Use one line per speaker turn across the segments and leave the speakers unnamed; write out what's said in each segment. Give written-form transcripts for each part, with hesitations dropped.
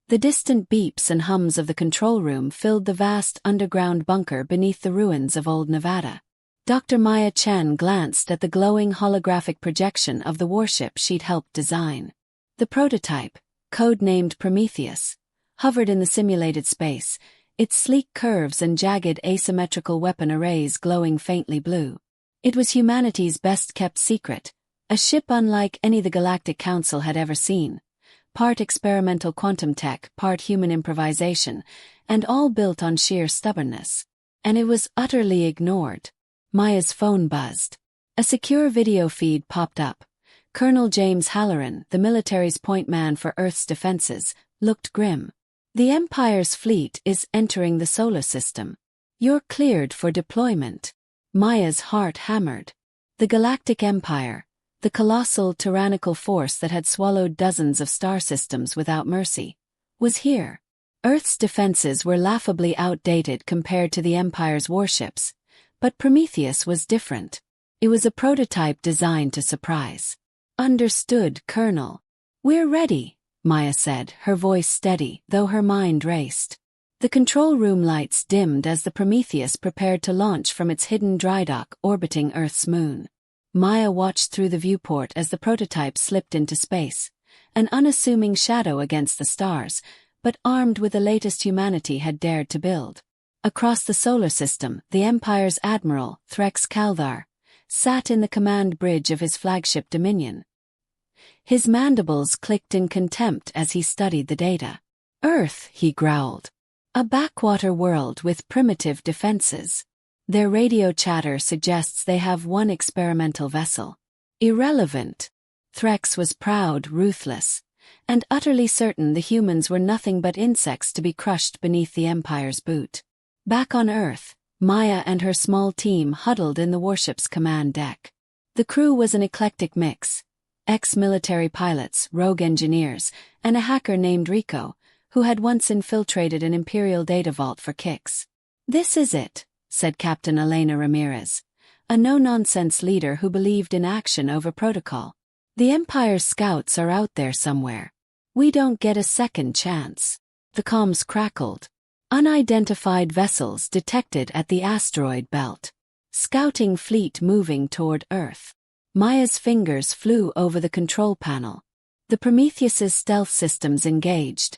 The distant beeps and hums of the control room filled the vast underground bunker beneath the ruins of old Nevada. Dr. Maya Chen glanced at the glowing holographic projection of the warship she'd helped design. The prototype, code-named Prometheus, hovered in the simulated space, its sleek curves and jagged asymmetrical weapon arrays glowing faintly blue. It was humanity's best-kept secret, a ship unlike any the Galactic Council had ever seen, part experimental quantum tech, part human improvisation, and all built on sheer stubbornness. And it was utterly ignored. Maya's phone buzzed. A secure video feed popped up. Colonel James Halloran, the military's point man for Earth's defenses, looked grim. The Empire's fleet is entering the solar system. You're cleared for deployment. Maya's heart hammered. The Galactic Empire, the colossal tyrannical force that had swallowed dozens of star systems without mercy, was here. Earth's defenses were laughably outdated compared to the Empire's warships, but Prometheus was different. It was a prototype designed to surprise. Understood, Colonel. We're ready, Maya said, her voice steady, though her mind raced. The control room lights dimmed as the Prometheus prepared to launch from its hidden drydock orbiting Earth's moon. Maya watched through the viewport as the prototype slipped into space, an unassuming shadow against the stars, but armed with the latest humanity had dared to build. Across the solar system, the Empire's Admiral, Threx Kaldar, sat in the command bridge of his flagship Dominion. His mandibles clicked in contempt as he studied the data. Earth, he growled. A backwater world with primitive defenses. Their radio chatter suggests they have one experimental vessel. Irrelevant. Threx was proud, ruthless, and utterly certain the humans were nothing but insects to be crushed beneath the Empire's boot. Back on Earth, Maya and her small team huddled in the warship's command deck. The crew was an eclectic mix. Ex-military pilots, rogue engineers, and a hacker named Rico, who had once infiltrated an Imperial data vault for kicks. "This is it," said Captain Elena Ramirez, a no-nonsense leader who believed in action over protocol. "The Empire's scouts are out there somewhere. We don't get a second chance." The comms crackled. Unidentified vessels detected at the asteroid belt. Scouting fleet moving toward Earth. Maya's fingers flew over the control panel. The Prometheus's stealth systems engaged,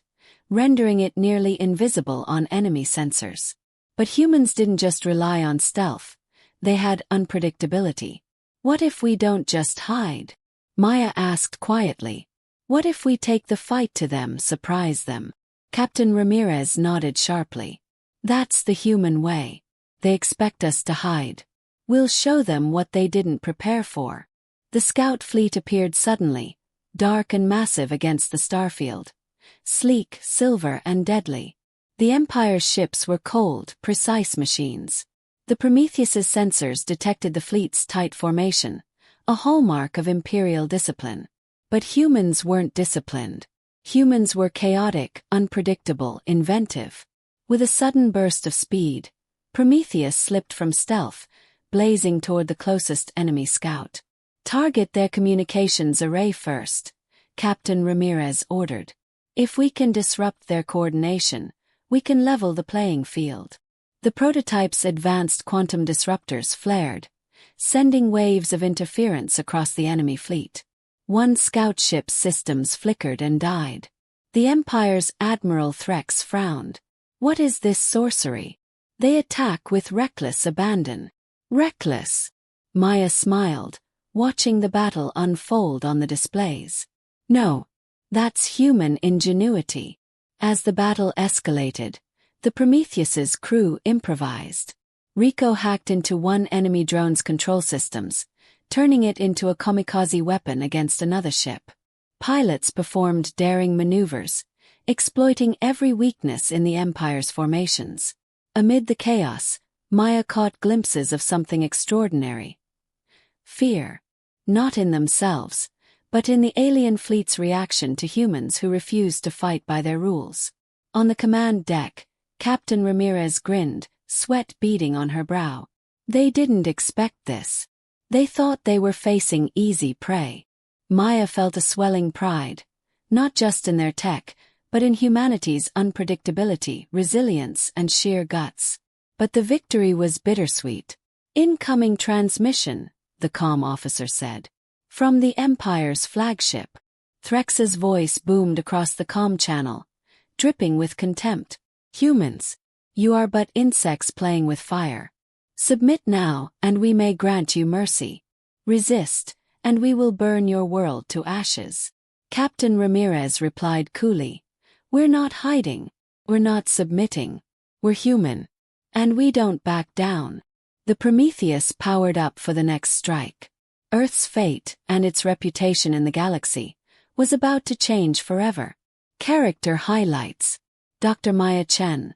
rendering it nearly invisible on enemy sensors. But humans didn't just rely on stealth, they had unpredictability. "What if we don't just hide?" Maya asked quietly. "What if we take the fight to them, surprise them?" Captain Ramirez nodded sharply. "That's the human way. They expect us to hide. We'll show them what they didn't prepare for." The scout fleet appeared suddenly, dark and massive against the starfield. Sleek, silver, and deadly. The Empire's ships were cold, precise machines. The Prometheus's sensors detected the fleet's tight formation, a hallmark of Imperial discipline. But humans weren't disciplined. Humans were chaotic, unpredictable, inventive. With a sudden burst of speed, Prometheus slipped from stealth, blazing toward the closest enemy scout. "Target their communications array first," Captain Ramirez ordered. "If we can disrupt their coordination, we can level the playing field." The prototype's advanced quantum disruptors flared, sending waves of interference across the enemy fleet. One scout ship's systems flickered and died. The Empire's Admiral Threx frowned. "What is this sorcery? They attack with reckless abandon." "Reckless?" Maya smiled, watching the battle unfold on the displays. "No, that's human ingenuity." As the battle escalated, the Prometheus's crew improvised. Rico hacked into one enemy drone's control systems, turning it into a kamikaze weapon against another ship. Pilots performed daring maneuvers, exploiting every weakness in the Empire's formations. Amid the chaos, Maya caught glimpses of something extraordinary. Fear. Not in themselves, but in the alien fleet's reaction to humans who refused to fight by their rules. On the command deck, Captain Ramirez grinned, sweat beading on her brow. They didn't expect this. They thought they were facing easy prey. Maya felt a swelling pride, not just in their tech, but in humanity's unpredictability, resilience, and sheer guts. But the victory was bittersweet. "Incoming transmission," the comm officer said. "From the Empire's flagship." Threx's voice boomed across the comm channel, dripping with contempt. "Humans, you are but insects playing with fire. Submit now, and we may grant you mercy. Resist, and we will burn your world to ashes." Captain Ramirez replied coolly, "We're not hiding. We're not submitting. We're human. And we don't back down." The Prometheus powered up for the next strike. Earth's fate, and its reputation in the galaxy, was about to change forever. Character highlights. Dr. Maya Chen,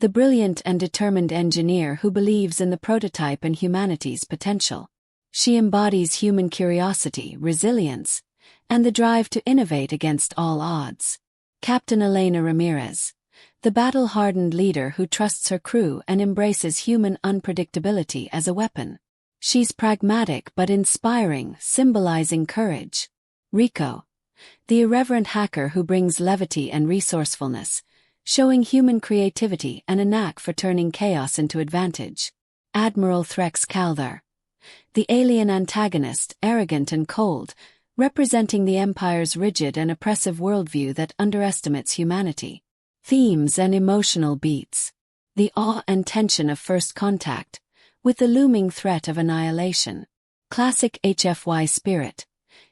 the brilliant and determined engineer who believes in the prototype and humanity's potential. She embodies human curiosity, resilience, and the drive to innovate against all odds. Captain Elena Ramirez, the battle-hardened leader who trusts her crew and embraces human unpredictability as a weapon. She's pragmatic but inspiring, symbolizing courage. Rico, the irreverent hacker who brings levity and resourcefulness, showing human creativity and a knack for turning chaos into advantage. Admiral Threx Kaldar, the alien antagonist, arrogant and cold, representing the Empire's rigid and oppressive worldview that underestimates humanity. Themes and emotional beats. The awe and tension of first contact, with the looming threat of annihilation. Classic HFY spirit.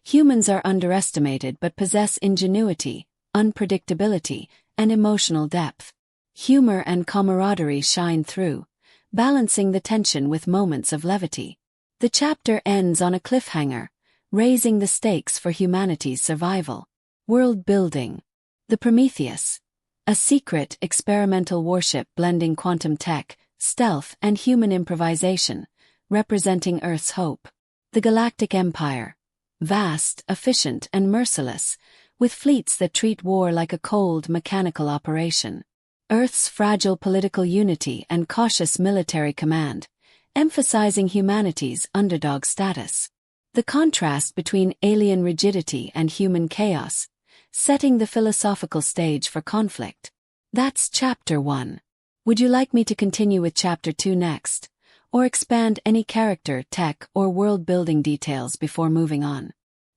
Humans are underestimated but possess ingenuity, unpredictability, and emotional depth. Humor and camaraderie shine through, balancing the tension with moments of levity. The chapter ends on a cliffhanger, raising the stakes for humanity's survival. World building. The Prometheus, a secret, experimental warship blending quantum tech, stealth, and human improvisation, representing Earth's hope. The Galactic Empire, vast, efficient, and merciless, with fleets that treat war like a cold, mechanical operation. Earth's fragile political unity and cautious military command, emphasizing humanity's underdog status. The contrast between alien rigidity and human chaos, setting the philosophical stage for conflict. That's Chapter 1. Would you like me to continue with Chapter 2 next, or expand any character, tech, or world-building details before moving on?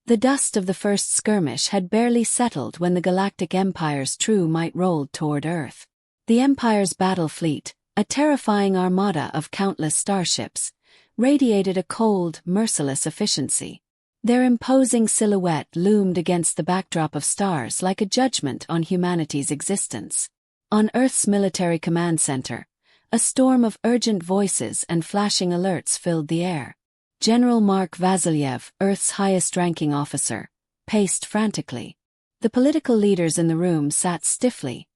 The dust of the first skirmish had barely settled when the Galactic Empire's true might rolled toward Earth. The Empire's battle fleet, a terrifying armada of countless starships, radiated a cold, merciless efficiency. Their imposing silhouette loomed against the backdrop of stars like a judgment on humanity's existence. On Earth's military command center, a storm of urgent voices and flashing alerts filled the air. General Mark Vasilyev, Earth's highest-ranking officer, paced frantically. The political leaders in the room sat stiffly,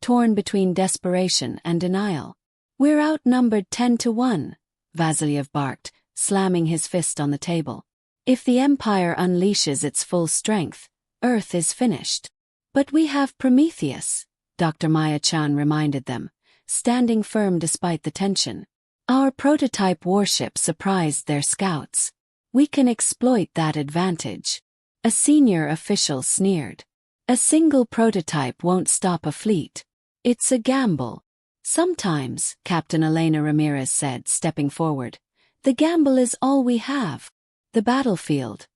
torn between desperation and denial. "We're outnumbered 10-1, Vasilyev barked, slamming his fist on the table. "If the Empire unleashes its full strength, Earth is finished." "But we have Prometheus," Dr. Maya Chan reminded them, standing firm despite the tension. "Our prototype warship surprised their scouts. We can exploit that advantage." A senior official sneered. "A single prototype won't stop a fleet. It's a gamble." "Sometimes," Captain Elena Ramirez said, stepping forward, "the gamble is all we have." The battlefield.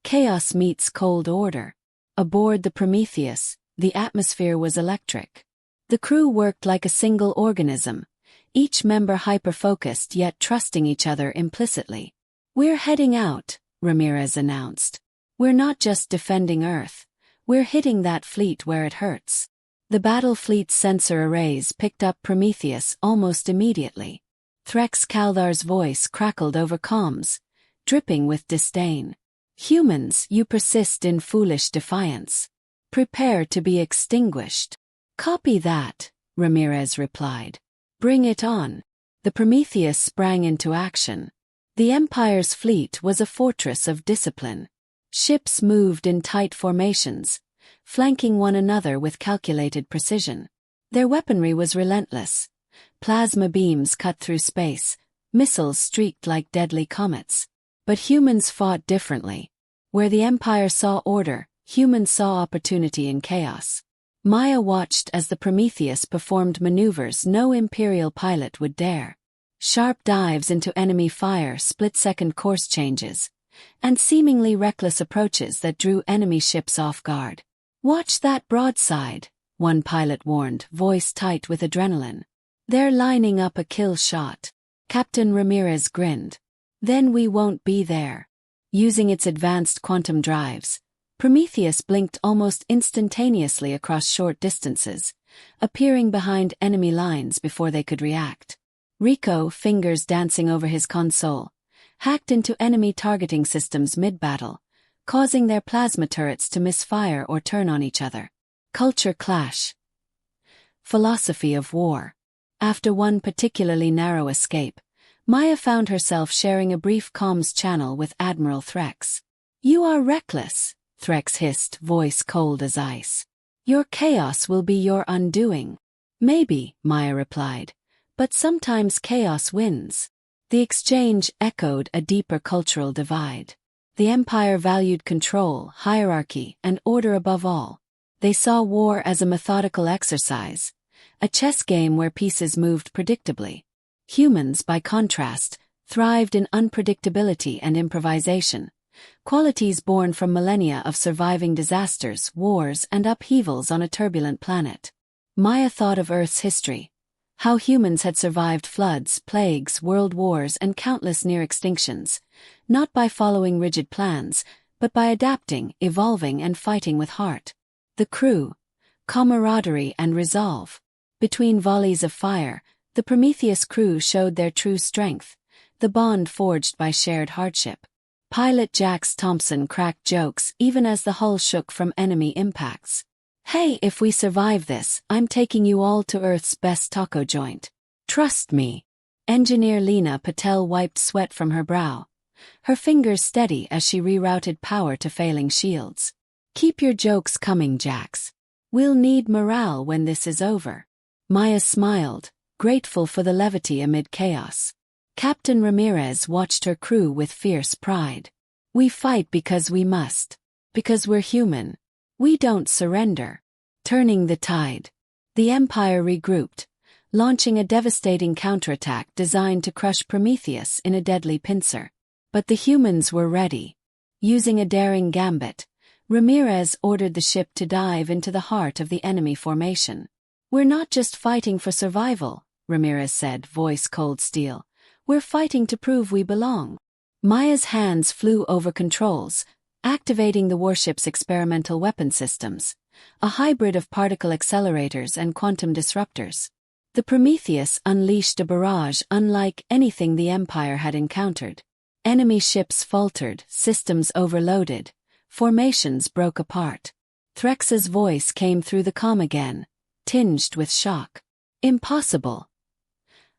Chaos meets cold order. Aboard the Prometheus, the atmosphere was electric. The crew worked like a single organism, each member hyper-focused yet trusting each other implicitly. "We're heading out," Ramirez announced. "We're not just defending Earth. We're hitting that fleet where it hurts." The battle fleet's sensor arrays picked up Prometheus almost immediately. Threx Kaldar's voice crackled over comms, dripping with disdain. "Humans, you persist in foolish defiance. Prepare to be extinguished." "Copy that," Ramirez replied. "Bring it on." The Prometheus sprang into action. The Empire's fleet was a fortress of discipline. Ships moved in tight formations, flanking one another with calculated precision. Their weaponry was relentless. Plasma beams cut through space, missiles streaked like deadly comets. But humans fought differently. Where the Empire saw order, humans saw opportunity in chaos. Maya watched as the Prometheus performed maneuvers no Imperial pilot would dare. Sharp dives into enemy fire, split-second course changes, and seemingly reckless approaches that drew enemy ships off guard. "Watch that broadside," one pilot warned, voice tight with adrenaline. "They're lining up a kill shot." Captain Ramirez grinned. "Then we won't be there." Using its advanced quantum drives, Prometheus blinked almost instantaneously across short distances, appearing behind enemy lines before they could react. Rico, fingers dancing over his console, hacked into enemy targeting systems mid-battle, causing their plasma turrets to misfire or turn on each other. Culture clash. Philosophy of war. After one particularly narrow escape, Maya found herself sharing a brief comms channel with Admiral Threx. "You are reckless," Threx hissed, voice cold as ice. "Your chaos will be your undoing." "Maybe," Maya replied, "but sometimes chaos wins." The exchange echoed a deeper cultural divide. The Empire valued control, hierarchy, and order above all. They saw war as a methodical exercise, a chess game where pieces moved predictably. Humans, by contrast, thrived in unpredictability and improvisation, qualities born from millennia of surviving disasters, wars, and upheavals on a turbulent planet. Maya thought of Earth's history, how humans had survived floods, plagues, world wars, and countless near extinctions, not by following rigid plans, but by adapting, evolving, and fighting with heart. The crew, camaraderie, and resolve. Between volleys of fire, the Prometheus crew showed their true strength, the bond forged by shared hardship. Pilot Jax Thompson cracked jokes even as the hull shook from enemy impacts. "Hey, if we survive this, I'm taking you all to Earth's best taco joint. Trust me." Engineer Lena Patel wiped sweat from her brow, her fingers steady as she rerouted power to failing shields. "Keep your jokes coming, Jax. We'll need morale when this is over." Maya smiled, grateful for the levity amid chaos. Captain Ramirez watched her crew with fierce pride. "We fight because we must. Because we're human. We don't surrender." Turning the tide. The Empire regrouped, launching a devastating counterattack designed to crush Prometheus in a deadly pincer. But the humans were ready. Using a daring gambit, Ramirez ordered the ship to dive into the heart of the enemy formation. "We're not just fighting for survival," Ramirez said, voice cold steel. "We're fighting to prove we belong." Maya's hands flew over controls, activating the warship's experimental weapon systems, a hybrid of particle accelerators and quantum disruptors. The Prometheus unleashed a barrage unlike anything the Empire had encountered. Enemy ships faltered, systems overloaded, formations broke apart. Threx's voice came through the comm again, tinged with shock. "Impossible.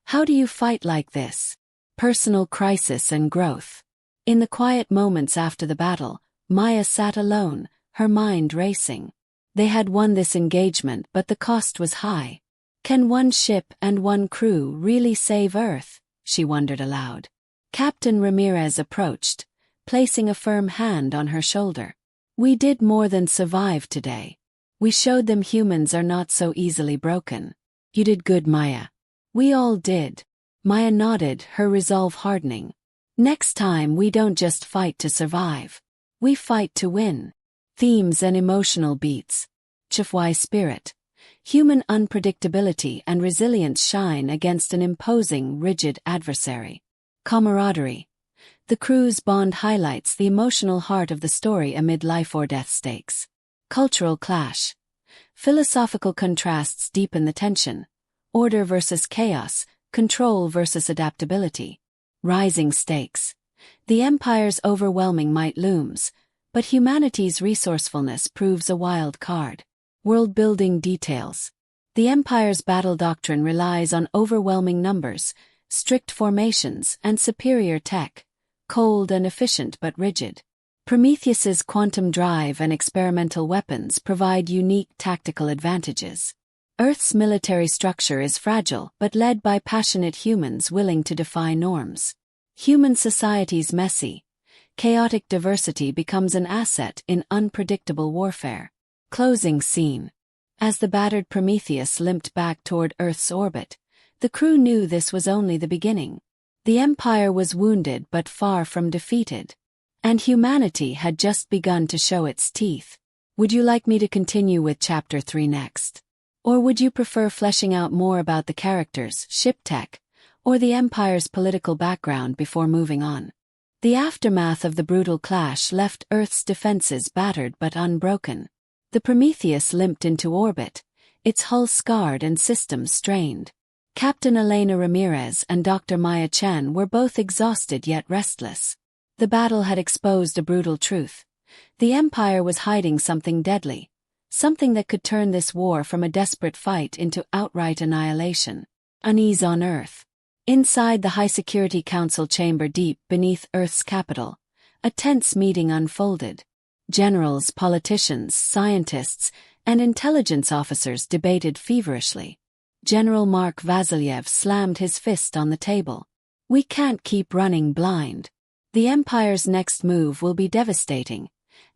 How do you fight like this?" Personal crisis and growth. In the quiet moments after the battle, Maya sat alone, her mind racing. They had won this engagement, but the cost was high. Can one ship and one crew really save Earth? She wondered aloud. Captain Ramirez approached, placing a firm hand on her shoulder. "We did more than survive today. We showed them humans are not so easily broken." "You did good, Maya." "We all did." Maya nodded, her resolve hardening. "Next time we don't just fight to survive. We fight to win." Themes and emotional beats. HFY spirit. Human unpredictability and resilience shine against an imposing, rigid adversary. Camaraderie. The crew's bond highlights the emotional heart of the story amid life-or-death stakes. Cultural clash. Philosophical contrasts deepen the tension. Order versus chaos, control versus adaptability. Rising stakes. The Empire's overwhelming might looms, but humanity's resourcefulness proves a wild card. World-building details. The Empire's battle doctrine relies on overwhelming numbers, strict formations, and superior tech, cold and efficient but rigid. Prometheus's quantum drive and experimental weapons provide unique tactical advantages. Earth's military structure is fragile but led by passionate humans willing to defy norms. Human society's messy, chaotic diversity becomes an asset in unpredictable warfare. Closing scene. As the battered Prometheus limped back toward Earth's orbit, the crew knew this was only the beginning. The Empire was wounded but far from defeated. And humanity had just begun to show its teeth. Would you like me to continue with Chapter 3 next? Or would you prefer fleshing out more about the characters, ship tech, or the Empire's political background before moving on? The aftermath of the brutal clash left Earth's defenses battered but unbroken. The Prometheus limped into orbit, its hull scarred and systems strained. Captain Elena Ramirez and Dr. Maya Chen were both exhausted yet restless. The battle had exposed a brutal truth. The Empire was hiding something deadly, something that could turn this war from a desperate fight into outright annihilation. Unease on Earth. Inside the High-Security Council chamber deep beneath Earth's capital, a tense meeting unfolded. Generals, politicians, scientists, and intelligence officers debated feverishly. General Mark Vasilyev slammed his fist on the table. We can't keep running blind. The Empire's next move will be devastating,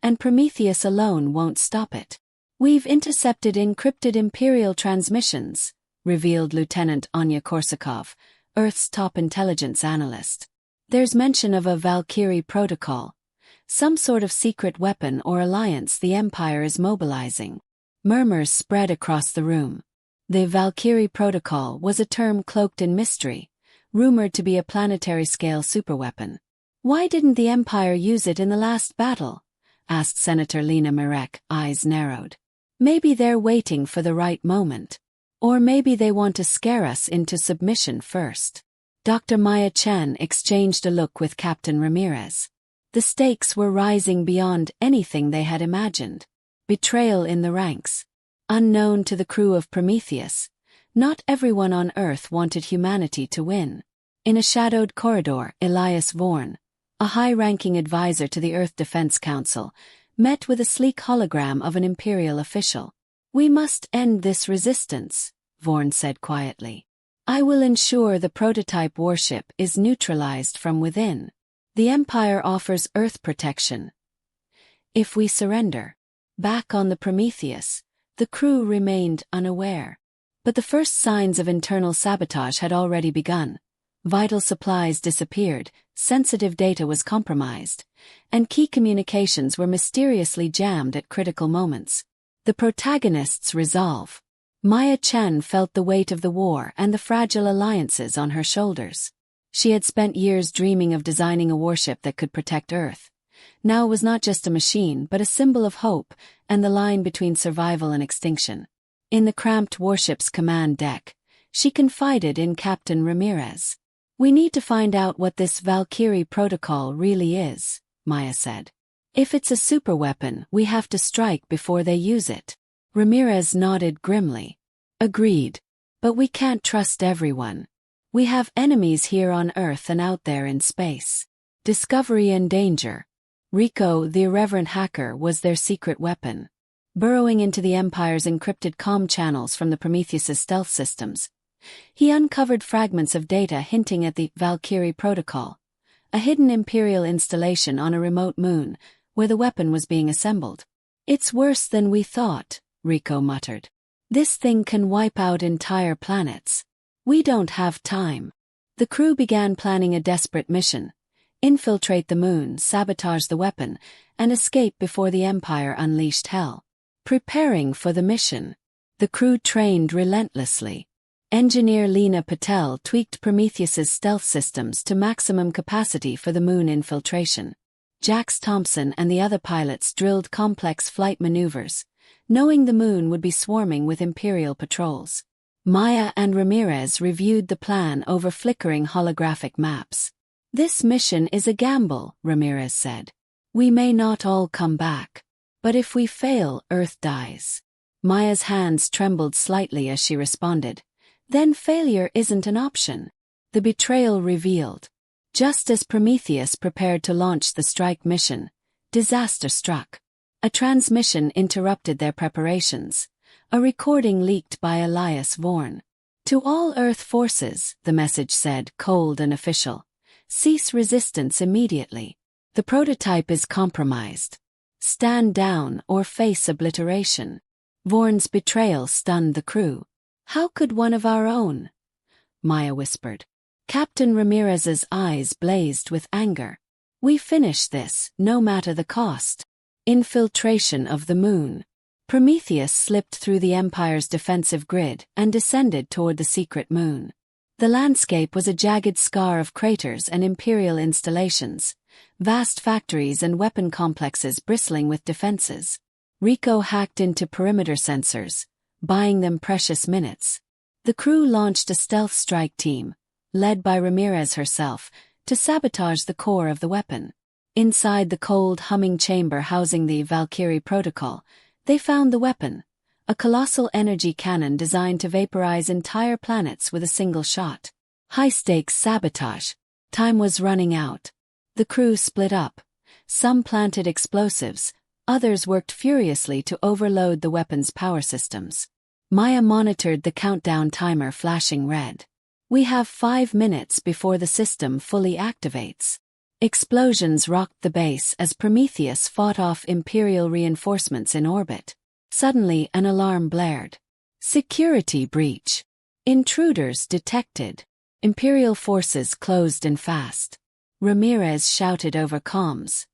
and Prometheus alone won't stop it. We've intercepted encrypted Imperial transmissions, revealed Lieutenant Anya Korsakov, Earth's top intelligence analyst. There's mention of a Valkyrie protocol, some sort of secret weapon or alliance the Empire is mobilizing. Murmurs spread across the room. The Valkyrie protocol was a term cloaked in mystery, rumored to be a planetary-scale superweapon. Why didn't the Empire use it in the last battle? Asked Senator Lena Marek, eyes narrowed. Maybe they're waiting for the right moment. Or maybe they want to scare us into submission first. Dr. Maya Chen exchanged a look with Captain Ramirez. The stakes were rising beyond anything they had imagined. Betrayal in the ranks. Unknown to the crew of Prometheus, not everyone on Earth wanted humanity to win. In a shadowed corridor, Elias Vorn, a high-ranking advisor to the Earth Defense Council, met with a sleek hologram of an Imperial official. We must end this resistance, Vorn said quietly. I will ensure the prototype warship is neutralized from within. The Empire offers Earth protection. If we surrender. Back on the Prometheus, the crew remained unaware. But the first signs of internal sabotage had already begun. Vital supplies disappeared, sensitive data was compromised, and key communications were mysteriously jammed at critical moments. The protagonist's resolve. Maya Chen felt the weight of the war and the fragile alliances on her shoulders. She had spent years dreaming of designing a warship that could protect Earth. Now it was not just a machine but a symbol of hope and the line between survival and extinction. In the cramped warship's command deck, she confided in Captain Ramirez. We need to find out what this Valkyrie protocol really is, Maya said. If it's a superweapon, we have to strike before they use it. Ramirez nodded grimly. Agreed. But we can't trust everyone. We have enemies here on Earth and out there in space. Discovery and danger. Rico, the irreverent hacker, was their secret weapon. Burrowing into the Empire's encrypted comm channels from the Prometheus's stealth systems, he uncovered fragments of data hinting at the Valkyrie protocol, a hidden Imperial installation on a remote moon where the weapon was being assembled. It's worse than we thought, Rico muttered. This thing can wipe out entire planets. We don't have time. The crew began planning a desperate mission. Infiltrate the moon, sabotage the weapon, and escape before the Empire unleashed hell. Preparing for the mission, the crew trained relentlessly. Engineer Lena Patel tweaked Prometheus's stealth systems to maximum capacity for the moon infiltration. Jax Thompson and the other pilots drilled complex flight maneuvers, knowing the moon would be swarming with Imperial patrols. Maya and Ramirez reviewed the plan over flickering holographic maps. This mission is a gamble, Ramirez said. We may not all come back. But if we fail, Earth dies. Maya's hands trembled slightly as she responded. Then failure isn't an option. The betrayal revealed. Just as Prometheus prepared to launch the strike mission, disaster struck. A transmission interrupted their preparations. A recording leaked by Elias Vorn. To all Earth forces, the message said, cold and official. Cease resistance immediately. The prototype is compromised. Stand down or face obliteration. Vorn's betrayal stunned the crew. "How could one of our own?" Maya whispered. Captain Ramirez's eyes blazed with anger. "We finish this, no matter the cost." Infiltration of the moon. Prometheus slipped through the Empire's defensive grid and descended toward the secret moon. The landscape was a jagged scar of craters and Imperial installations, vast factories and weapon complexes bristling with defenses. Rico hacked into perimeter sensors, buying them precious minutes. The crew launched a stealth strike team, led by Ramirez herself, to sabotage the core of the weapon. Inside the cold, humming chamber housing the Valkyrie protocol, they found the weapon, a colossal energy cannon designed to vaporize entire planets with a single shot. High-stakes sabotage. Time was running out. The crew split up. Some planted explosives, others worked furiously to overload the weapon's power systems. Maya monitored the countdown timer flashing red. "We have 5 minutes before the system fully activates." Explosions rocked the base as Prometheus fought off Imperial reinforcements in orbit. Suddenly an alarm blared. "Security breach. Intruders detected." Imperial forces closed in fast. Ramirez shouted over comms.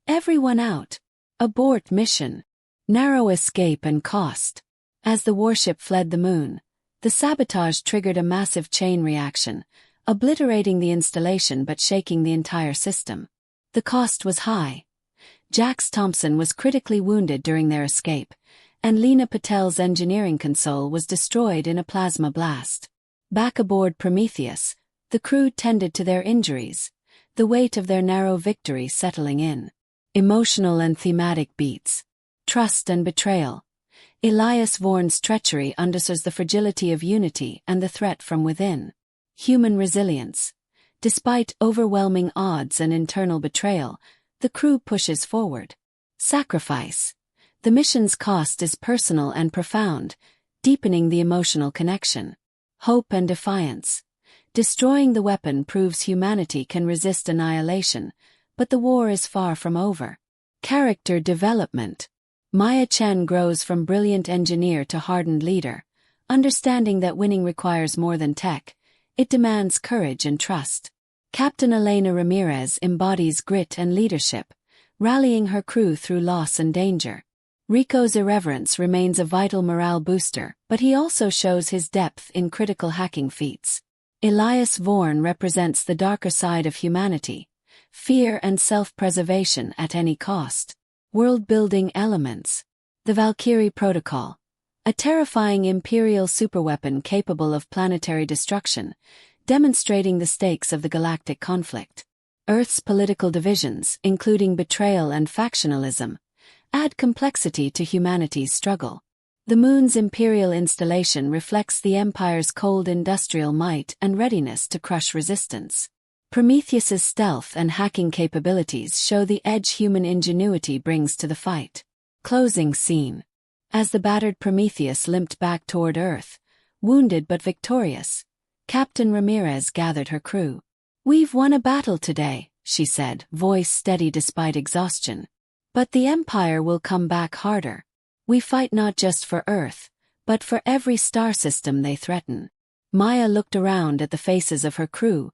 "Everyone out. Abort mission. Narrow escape and cost." As the warship fled the moon, the sabotage triggered a massive chain reaction, obliterating the installation but shaking the entire system. The cost was high. Jax Thompson was critically wounded during their escape, and Lena Patel's engineering console was destroyed in a plasma blast. Back aboard Prometheus, the crew tended to their injuries, the weight of their narrow victory settling in. Emotional and thematic beats. Trust and betrayal. Elias Vorn's treachery underscores the fragility of unity and the threat from within. Human resilience. Despite overwhelming odds and internal betrayal, the crew pushes forward. Sacrifice. The mission's cost is personal and profound, deepening the emotional connection. Hope and defiance. Destroying the weapon proves humanity can resist annihilation, but the war is far from over. Character development. Maya Chen grows from brilliant engineer to hardened leader, understanding that winning requires more than tech. It demands courage and trust. Captain Elena Ramirez embodies grit and leadership, rallying her crew through loss and danger. Rico's irreverence remains a vital morale booster, but he also shows his depth in critical hacking feats. Elias Vorn represents the darker side of humanity, fear and self-preservation at any cost. World-building elements. The Valkyrie Protocol. A terrifying Imperial superweapon capable of planetary destruction, demonstrating the stakes of the galactic conflict. Earth's political divisions, including betrayal and factionalism, add complexity to humanity's struggle. The moon's Imperial installation reflects the Empire's cold industrial might and readiness to crush resistance. Prometheus's stealth and hacking capabilities show the edge human ingenuity brings to the fight. Closing scene. As the battered Prometheus limped back toward Earth, wounded but victorious, Captain Ramirez gathered her crew. "We've won a battle today," she said, voice steady despite exhaustion. "But the Empire will come back harder. We fight not just for Earth, but for every star system they threaten." Maya looked around at the faces of her crew,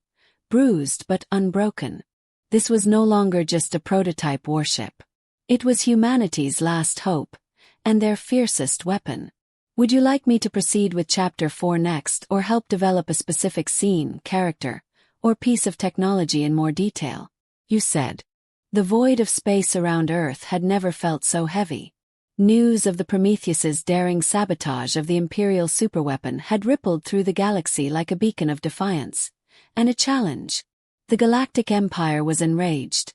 bruised but unbroken. This was no longer just a prototype warship. It was humanity's last hope, and their fiercest weapon. "Would you like me to proceed with Chapter 4 next, or help develop a specific scene, character, or piece of technology in more detail?" You said. The void of space around Earth had never felt so heavy. News of the Prometheus's daring sabotage of the Imperial superweapon had rippled through the galaxy like a beacon of defiance. And a challenge. The Galactic Empire was enraged,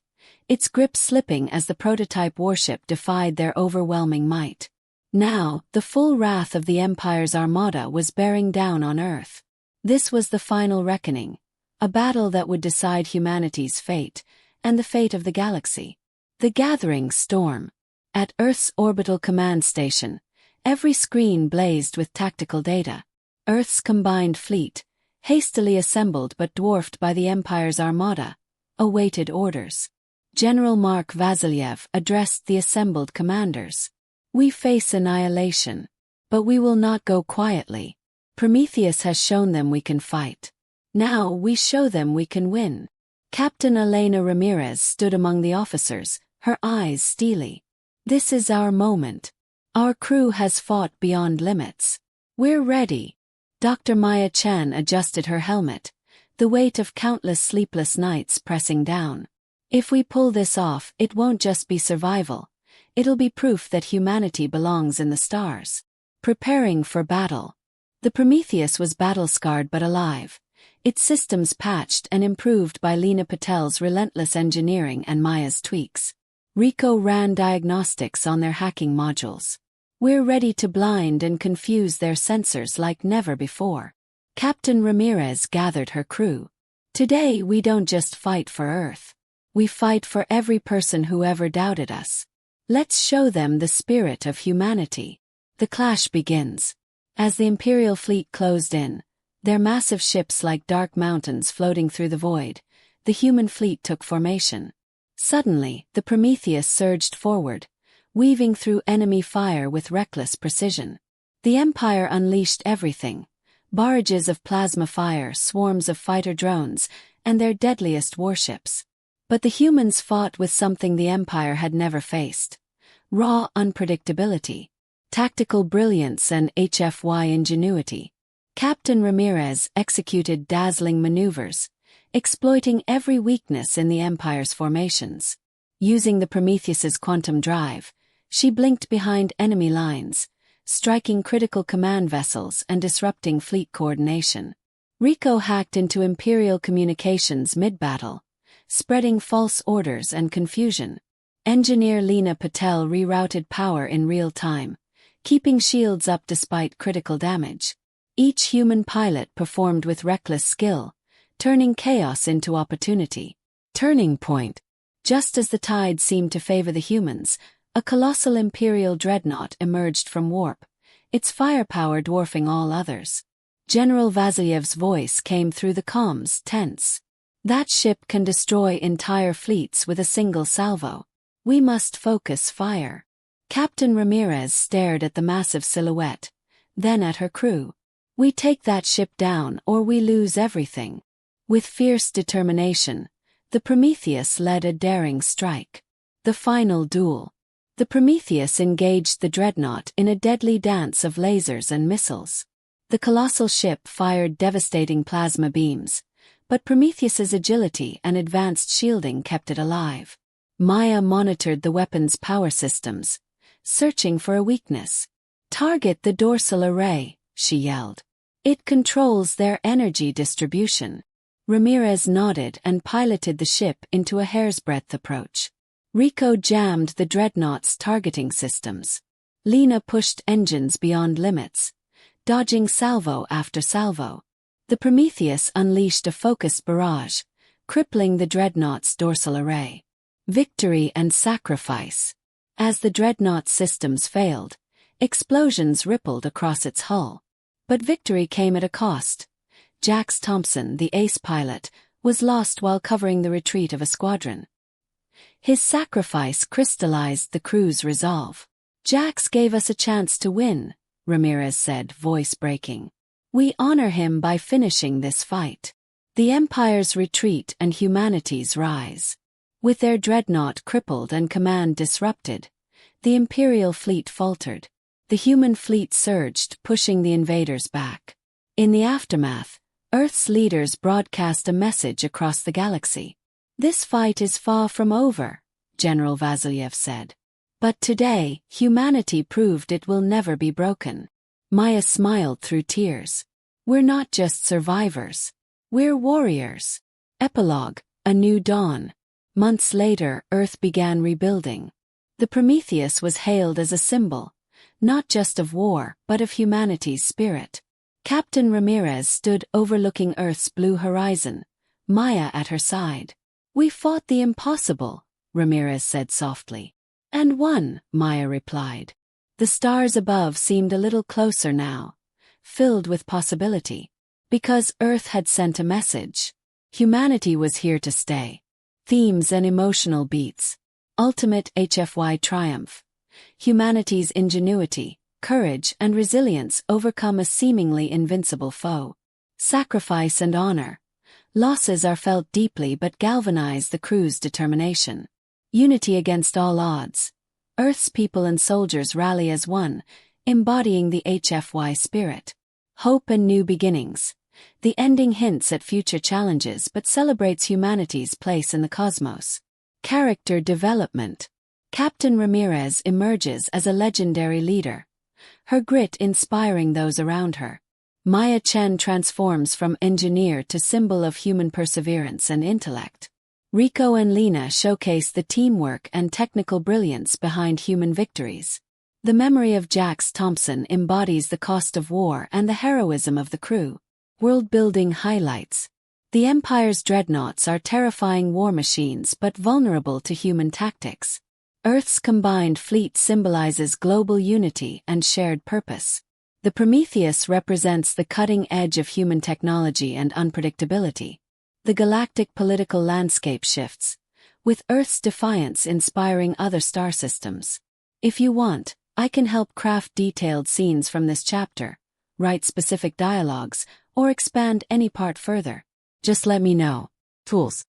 its grip slipping as the prototype warship defied their overwhelming might. Now, the full wrath of the Empire's armada was bearing down on Earth. This was the final reckoning, a battle that would decide humanity's fate, and the fate of the galaxy. The gathering storm. At Earth's orbital command station, every screen blazed with tactical data. Earth's combined fleet, hastily assembled but dwarfed by the Empire's armada, awaited orders. General Mark Vasilyev addressed the assembled commanders. "We face annihilation. But we will not go quietly. Prometheus has shown them we can fight. Now we show them we can win. Captain Elena Ramirez stood among the officers, her eyes steely. This is our moment. Our crew has fought beyond limits. We're ready. Dr. Maya Chen adjusted her helmet, the weight of countless sleepless nights pressing down. If we pull this off, it won't just be survival. It'll be proof that humanity belongs in the stars. Preparing for battle. The Prometheus was battle-scarred but alive, its systems patched and improved by Lena Patel's relentless engineering and Maya's tweaks. Rico ran diagnostics on their hacking modules. We're ready to blind and confuse their sensors like never before. Captain Ramirez gathered her crew. Today we don't just fight for Earth. We fight for every person who ever doubted us. Let's show them the spirit of humanity. The clash begins. As the Imperial fleet closed in, their massive ships like dark mountains floating through the void, the human fleet took formation. Suddenly, the Prometheus surged forward, weaving through enemy fire with reckless precision. The Empire unleashed everything: barrages of plasma fire, swarms of fighter drones, and their deadliest warships. But the humans fought with something the Empire had never faced: raw unpredictability, tactical brilliance, and HFY ingenuity. Captain Ramirez executed dazzling maneuvers, exploiting every weakness in the Empire's formations. Using the Prometheus's quantum drive, she blinked behind enemy lines, striking critical command vessels and disrupting fleet coordination. Rico hacked into Imperial communications mid-battle, spreading false orders and confusion. Engineer Lena Patel rerouted power in real time, keeping shields up despite critical damage. Each human pilot performed with reckless skill, turning chaos into opportunity. Turning point. Just as the tide seemed to favor the humans, a colossal Imperial dreadnought emerged from warp, its firepower dwarfing all others. General Vasilyev's voice came through the comms, tense. That ship can destroy entire fleets with a single salvo. We must focus fire. Captain Ramirez stared at the massive silhouette, then at her crew. We take that ship down or we lose everything. With fierce determination, the Prometheus led a daring strike. The final duel. The Prometheus engaged the dreadnought in a deadly dance of lasers and missiles. The colossal ship fired devastating plasma beams, but Prometheus's agility and advanced shielding kept it alive. Maya monitored the weapon's power systems, searching for a weakness. "Target the dorsal array," she yelled. "It controls their energy distribution." Ramirez nodded and piloted the ship into a hair's-breadth approach. Rico jammed the dreadnought's targeting systems. Lena pushed engines beyond limits, dodging salvo after salvo. The Prometheus unleashed a focused barrage, crippling the dreadnought's dorsal array. Victory and sacrifice. As the dreadnought's systems failed, explosions rippled across its hull. But victory came at a cost. Jax Thompson, the ace pilot, was lost while covering the retreat of a squadron. His sacrifice crystallized the crew's resolve. "Jax gave us a chance to win," Ramirez said, voice breaking. "We honor him by finishing this fight." The Empire's retreat and humanity's rise. With their dreadnought crippled and command disrupted, the Imperial fleet faltered. The human fleet surged, pushing the invaders back. In the aftermath, Earth's leaders broadcast a message across the galaxy. "This fight is far from over," General Vasilyev said. "But today, humanity proved it will never be broken." Maya smiled through tears. "We're not just survivors. We're warriors." Epilogue: A New Dawn. Months later, Earth began rebuilding. The Prometheus was hailed as a symbol, not just of war, but of humanity's spirit. Captain Ramirez stood overlooking Earth's blue horizon, Maya at her side. "We fought the impossible," Ramirez said softly. "And won," Maya replied. The stars above seemed a little closer now, filled with possibility. Because Earth had sent a message. Humanity was here to stay. Themes and emotional beats. Ultimate HFY triumph. Humanity's ingenuity, courage, and resilience overcome a seemingly invincible foe. Sacrifice and honor. Losses are felt deeply but galvanize the crew's determination. Unity against all odds. Earth's people and soldiers rally as one, embodying the HFY spirit. Hope and new beginnings. The ending hints at future challenges but celebrates humanity's place in the cosmos. Character development. Captain Ramirez emerges as a legendary leader, her grit inspiring those around her. Maya Chen transforms from engineer to symbol of human perseverance and intellect. Rico and Lena showcase the teamwork and technical brilliance behind human victories. The memory of Jax Thompson embodies the cost of war and the heroism of the crew. World-building highlights. The Empire's dreadnoughts are terrifying war machines but vulnerable to human tactics. Earth's combined fleet symbolizes global unity and shared purpose. The Prometheus represents the cutting edge of human technology and unpredictability. The galactic political landscape shifts, with Earth's defiance inspiring other star systems. If you want, I can help craft detailed scenes from this chapter, write specific dialogues, or expand any part further. Just let me know. Tools.